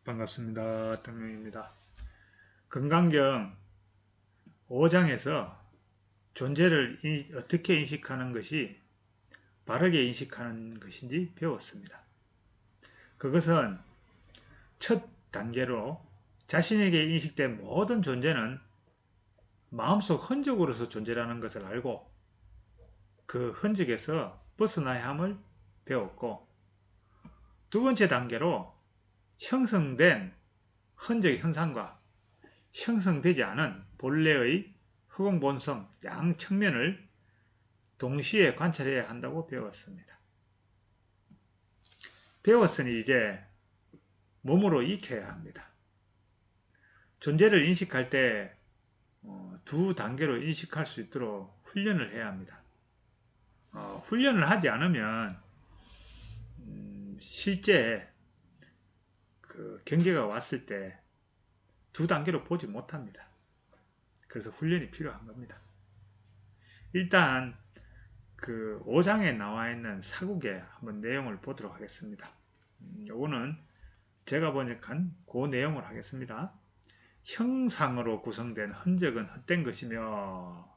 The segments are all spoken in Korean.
반갑습니다. 동명입니다. 건강경 5장에서 존재를 어떻게 인식하는 것이 바르게 인식하는 것인지 배웠습니다. 그것은 첫 단계로 자신에게 인식된 모든 존재는 마음속 흔적으로서 존재라는 것을 알고 그 흔적에서 벗어나야 함을 배웠고, 두 번째 단계로 형성된 흔적 현상과 형성되지 않은 본래의 허공본성 양 측면을 동시에 관찰해야 한다고 배웠습니다. 배웠으니 이제 몸으로 익혀야 합니다. 존재를 인식할 때 두 단계로 인식할 수 있도록 훈련을 해야 합니다. 훈련을 하지 않으면 실제 그 경계가 왔을 때 두 단계로 보지 못합니다. 그래서 훈련이 필요한 겁니다. 일단 그 5장에 나와 있는 사국의 한번 내용을 보도록 하겠습니다. 요거는 제가 번역한 그 내용을 하겠습니다. 형상으로 구성된 흔적은 헛된 것이며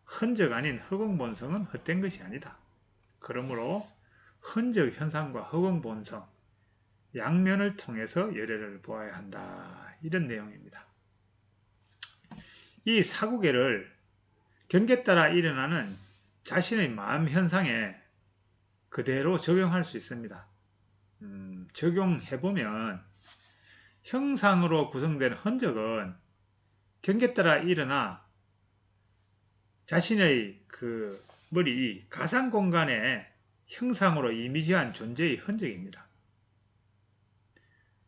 흔적 아닌 허공본성은 헛된 것이 아니다. 그러므로 흔적 현상과 허공본성 양면을 통해서 열애를 보아야 한다. 이런 내용입니다. 이 사구계를 경계 따라 일어나는 자신의 마음 현상에 그대로 적용할 수 있습니다. 적용해보면 형상으로 구성된 흔적은 경계 따라 일어나 자신의 그 머리 가상 공간에 형상으로 이미지한 존재의 흔적입니다.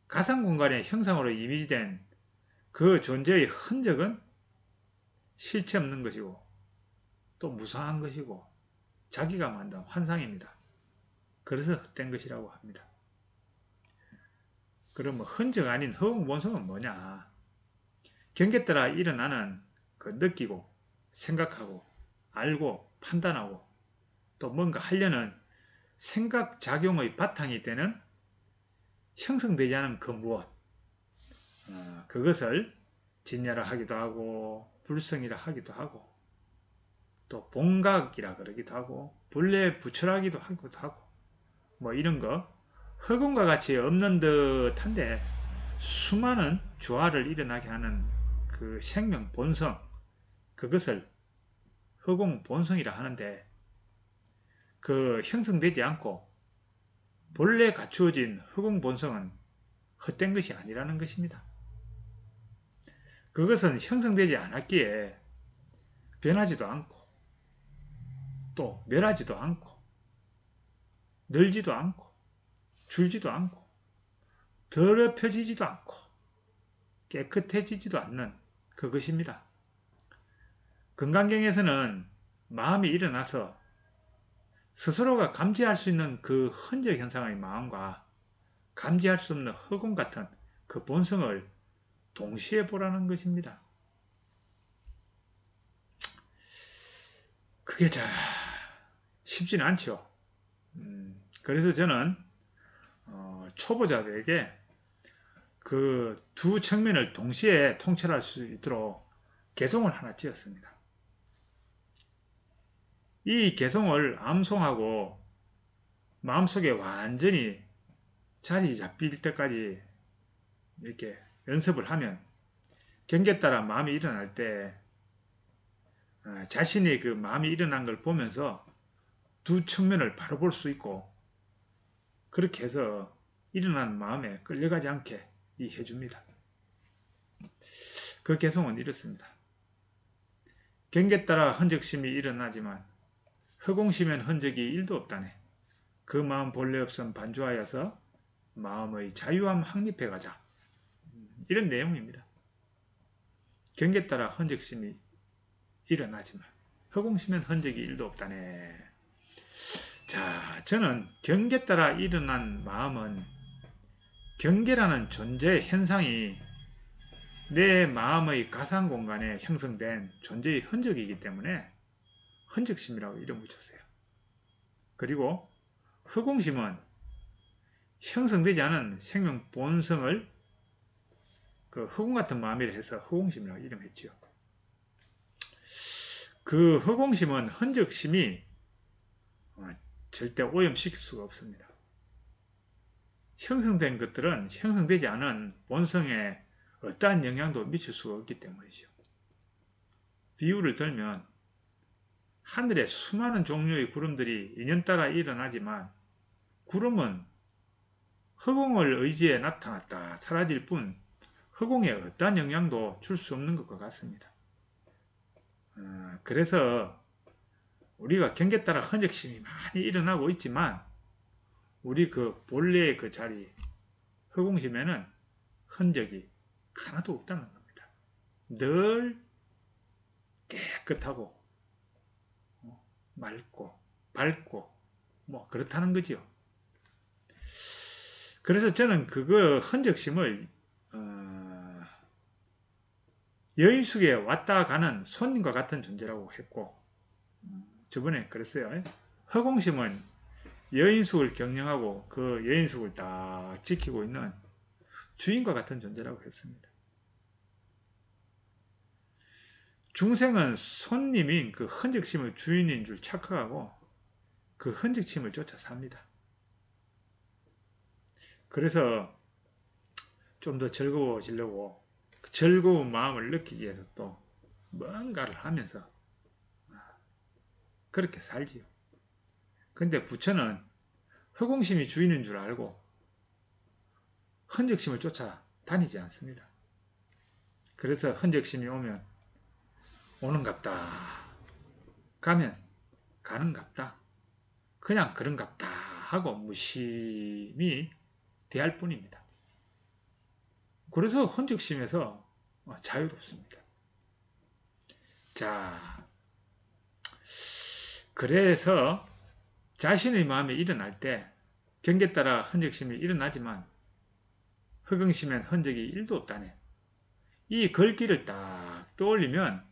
가상 공간에 형상으로 이미지된 그 존재의 흔적은 실체 없는 것이고 또 무상한 것이고 자기가 만든 환상입니다. 그래서 헛된 것이라고 합니다. 그러면 흔적 아닌 허공본성은 뭐냐? 경계 따라 일어나는 그 느끼고 생각하고 알고 판단하고 또 뭔가 하려는 생각작용의 바탕이 되는 형성되지 않은 그 무엇, 그것을 진야라 하기도 하고 불성이라 하기도 하고 또 본각이라 그러기도 하고 본래 부처라기도 하고 뭐 이런 거 허공과 같이 없는 듯한데 수많은 조화를 일어나게 하는 그 생명 본성, 그것을 허공 본성이라 하는데 그 형성되지 않고 본래 갖추어진 허공 본성은 헛된 것이 아니라는 것입니다. 그것은 형성되지 않았기에 변하지도 않고 또 멸하지도 않고 늘지도 않고 줄지도 않고 더럽혀지지도 않고 깨끗해지지도 않는 그것입니다. 건강경에서는 마음이 일어나서 스스로가 감지할 수 있는 그 흔적 현상의 마음과 감지할 수 없는 허공 같은 그 본성을 동시에 보라는 것입니다. 그게 잘 쉽지는 않죠. 그래서 저는 초보자들에게 그 두 측면을 동시에 통찰할 수 있도록 개송을 하나 지었습니다. 이 개송을 암송하고 마음속에 완전히 자리 잡힐 때까지 이렇게 연습을 하면 경계 따라 마음이 일어날 때 자신이 그 마음이 일어난 걸 보면서 두 측면을 바로 볼 수 있고 그렇게 해서 일어난 마음에 끌려가지 않게 해줍니다. 그 개송은 이렇습니다. 경계 따라 흔적심이 일어나지만 허공심엔 흔적이 1도 없다네. 그 마음 본래 없음 반주하여서 마음의 자유함 확립해 가자. 이런 내용입니다. 경계 따라 흔적심이 일어나지만 허공심엔 흔적이 1도 없다네. 자, 저는 경계 따라 일어난 마음은 경계라는 존재의 현상이 내 마음의 가상 공간에 형성된 존재의 흔적이기 때문에 흔적심이라고 이름 붙였어요. 그리고 허공심은 형성되지 않은 생명 본성을 그 허공 같은 마음이라 해서 허공심이라고 이름했지요. 그 허공심은 흔적심이 절대 오염시킬 수가 없습니다. 형성된 것들은 형성되지 않은 본성에 어떠한 영향도 미칠 수가 없기 때문이죠. 비유를 들면 하늘에 수많은 종류의 구름들이 인연따라 일어나지만 구름은 허공을 의지해 나타났다 사라질 뿐 허공에 어떠한 영향도 줄 수 없는 것과 같습니다. 그래서 우리가 경계에 따라 흔적심이 많이 일어나고 있지만 우리 그 본래의 그 자리 허공심에는 흔적이 하나도 없다는 겁니다. 늘 깨끗하고 맑고 밝고 뭐 그렇다는 거지요. 그래서 저는 그거 흔적심을 여인숙에 왔다 가는 손님과 같은 존재라고 했고 저번에 그랬어요. 허공심은 여인숙을 경영하고 그 여인숙을 딱 지키고 있는 주인과 같은 존재라고 했습니다. 중생은 손님인 그 흔적심의 주인인 줄 착각하고 그 흔적심을 쫓아 삽니다. 그래서 좀 더 즐거워지려고 즐거운 마음을 느끼기 위해서 또 뭔가를 하면서 그렇게 살지요. 근데 부처는 허공심이 주인인 줄 알고 흔적심을 쫓아 다니지 않습니다. 그래서 흔적심이 오면 오는갑다. 가면 가는갑다. 그냥 그런갑다 하고 무심히 대할 뿐입니다. 그래서 흔적심에서 자유롭습니다. 자, 그래서 자신의 마음에 일어날 때 경계에 따라 흔적심이 일어나지만 허공심엔 흔적이 1도 없다네. 이 글귀를 딱 떠올리면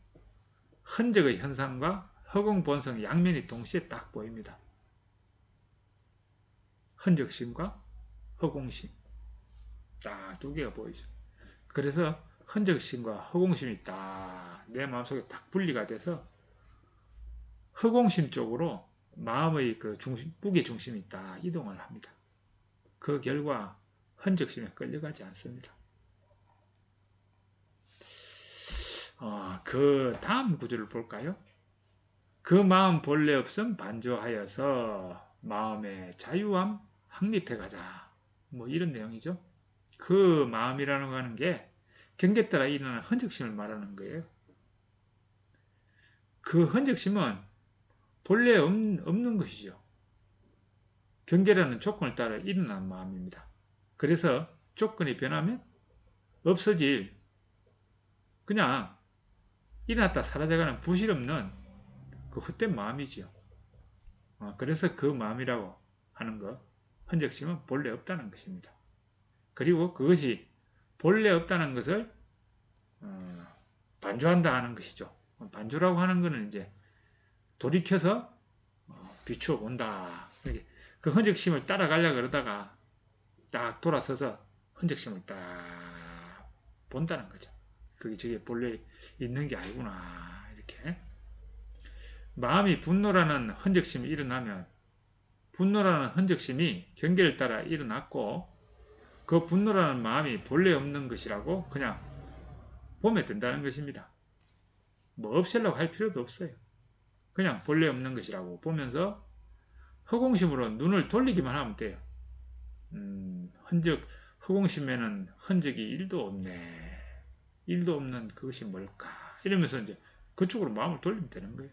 흔적의 현상과 허공 본성 양면이 동시에 딱 보입니다. 흔적심과 허공심 딱 두 개가 보이죠. 그래서 흔적심과 허공심이 딱 내 마음속에 딱 분리가 돼서 허공심 쪽으로 마음의 그 무게 중심이 딱 이동을 합니다. 그 결과 흔적심에 끌려가지 않습니다. 그 다음 구절을 볼까요? 그 마음 본래 없음 반조하여서 마음의 자유함 확립해 가자. 뭐 이런 내용이죠. 그 마음이라는 거 하는 게 경계에 따라 일어나는 흔적심을 말하는 거예요. 그 흔적심은 본래 없는 것이죠. 경계라는 조건을 따라 일어나는 마음입니다. 그래서 조건이 변하면 없어질 그냥 일어났다 사라져가는 부실 없는 그 헛된 마음이지요. 그래서 그 마음이라고 하는 것, 흔적심은 본래 없다는 것입니다. 그리고 그것이 본래 없다는 것을 반조한다 하는 것이죠. 반조라고 하는 것은 이제 돌이켜서 비추어 본다. 그 흔적심을 따라가려고 그러다가 딱 돌아서서 흔적심을 딱 본다는 거죠. 그게 저게 본래 있는 게 아니구나. 이렇게. 마음이 분노라는 흔적심이 일어나면 분노라는 흔적심이 경계를 따라 일어났고 그 분노라는 마음이 본래 없는 것이라고 그냥 보면 된다는 것입니다. 뭐 없애려고 할 필요도 없어요. 그냥 본래 없는 것이라고 보면서 허공심으로 눈을 돌리기만 하면 돼요. 허공심에는 흔적이 1도 없네. 1도 없는 그것이 뭘까? 이러면서 이제 그쪽으로 마음을 돌리면 되는 거예요.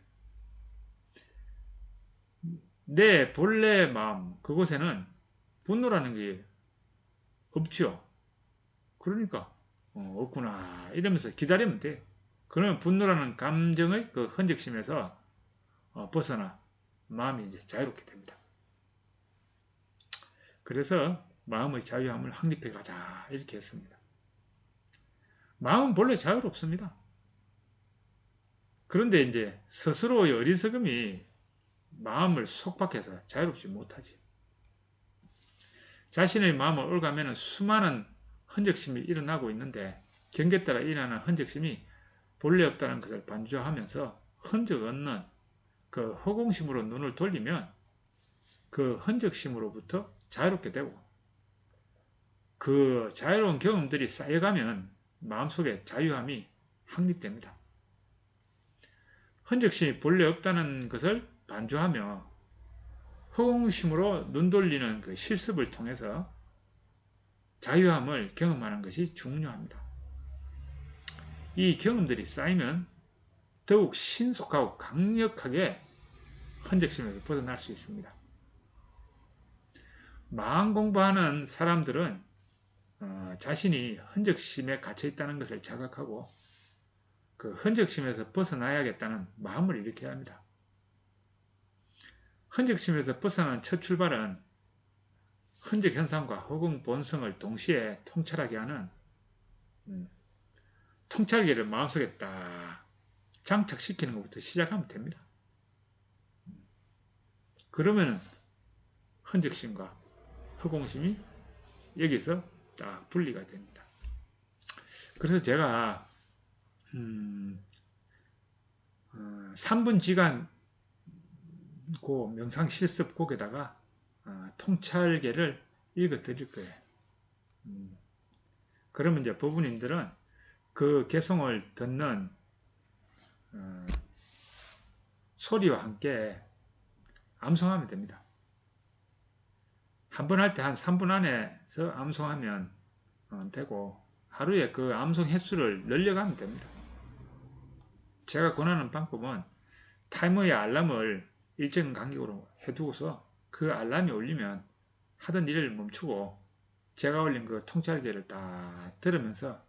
내 본래 마음, 그곳에는 분노라는 게 없죠. 그러니까, 없구나. 이러면서 기다리면 돼. 그러면 분노라는 감정의 그 흔적심에서 벗어나 마음이 이제 자유롭게 됩니다. 그래서 마음의 자유함을 확립해 가자. 이렇게 했습니다. 마음은 본래 자유롭습니다. 그런데 이제 스스로의 어리석음이 마음을 속박해서 자유롭지 못하지. 자신의 마음을 올가면 수많은 흔적심이 일어나고 있는데 경계에 따라 일어나는 흔적심이 본래 없다는 것을 반주하면서 흔적 없는 그 허공심으로 눈을 돌리면 그 흔적심으로부터 자유롭게 되고 그 자유로운 경험들이 쌓여가면 마음속에 자유함이 확립됩니다. 흔적심이 본래 없다는 것을 반주하며 허공심으로 눈 돌리는 그 실습을 통해서 자유함을 경험하는 것이 중요합니다. 이 경험들이 쌓이면 더욱 신속하고 강력하게 흔적심에서 벗어날 수 있습니다. 마음 공부하는 사람들은 자신이 흔적심에 갇혀 있다는 것을 자각하고 그 흔적심에서 벗어나야겠다는 마음을 일으켜야 합니다. 흔적심에서 벗어나는 첫 출발은 흔적 현상과 허공 본성을 동시에 통찰하게 하는 통찰기를 마음속에 딱 장착시키는 것부터 시작하면 됩니다. 그러면 흔적심과 허공심이 여기서 딱 분리가 됩니다. 그래서 제가 3분지간 그 명상 실습곡에다가 통찰계를 읽어 드릴 거예요. 그러면 이제 부부님들은 그 개성을 듣는 소리와 함께 암송하면 됩니다. 한 번 할 때 한 3분 안에서 암송하면 되고 하루에 그 암송 횟수를 늘려가면 됩니다. 제가 권하는 방법은 타이머의 알람을 일정 간격으로 해두고서 그 알람이 울리면 하던 일을 멈추고 제가 올린 그 통찰계를 딱 들으면서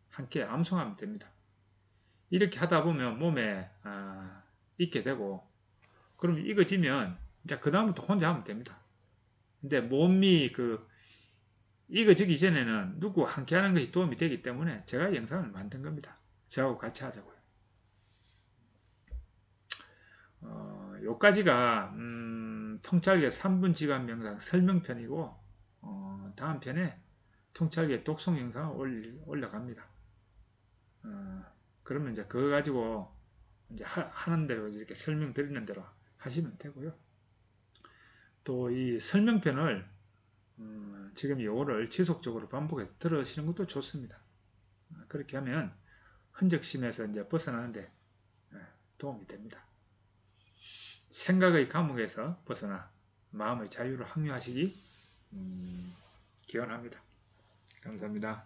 함께 암송하면 됩니다. 이렇게 하다 보면 몸에 있게 되고 그럼 익어지면 이제 그 다음부터 혼자 하면 됩니다. 근데 몸이 익어지기 전에는 누구와 함께 하는 것이 도움이 되기 때문에 제가 영상을 만든 겁니다. 저하고 같이 하자고요. 요까지가 통찰계 3분 지간 명상 설명편이고 다음 편에 통찰계 독송 영상을 올려갑니다. 그러면 이제 그거 가지고 이제 하는 대로 이렇게 설명드리는 대로 하시면 되고요. 또 이 설명편을 지금 요거를 지속적으로 반복해서 들으시는 것도 좋습니다. 그렇게 하면 흔적심에서 이제 벗어나는데 도움이 됩니다. 생각의 감옥에서 벗어나 마음의 자유를 확립하시기 기원합니다. 감사합니다.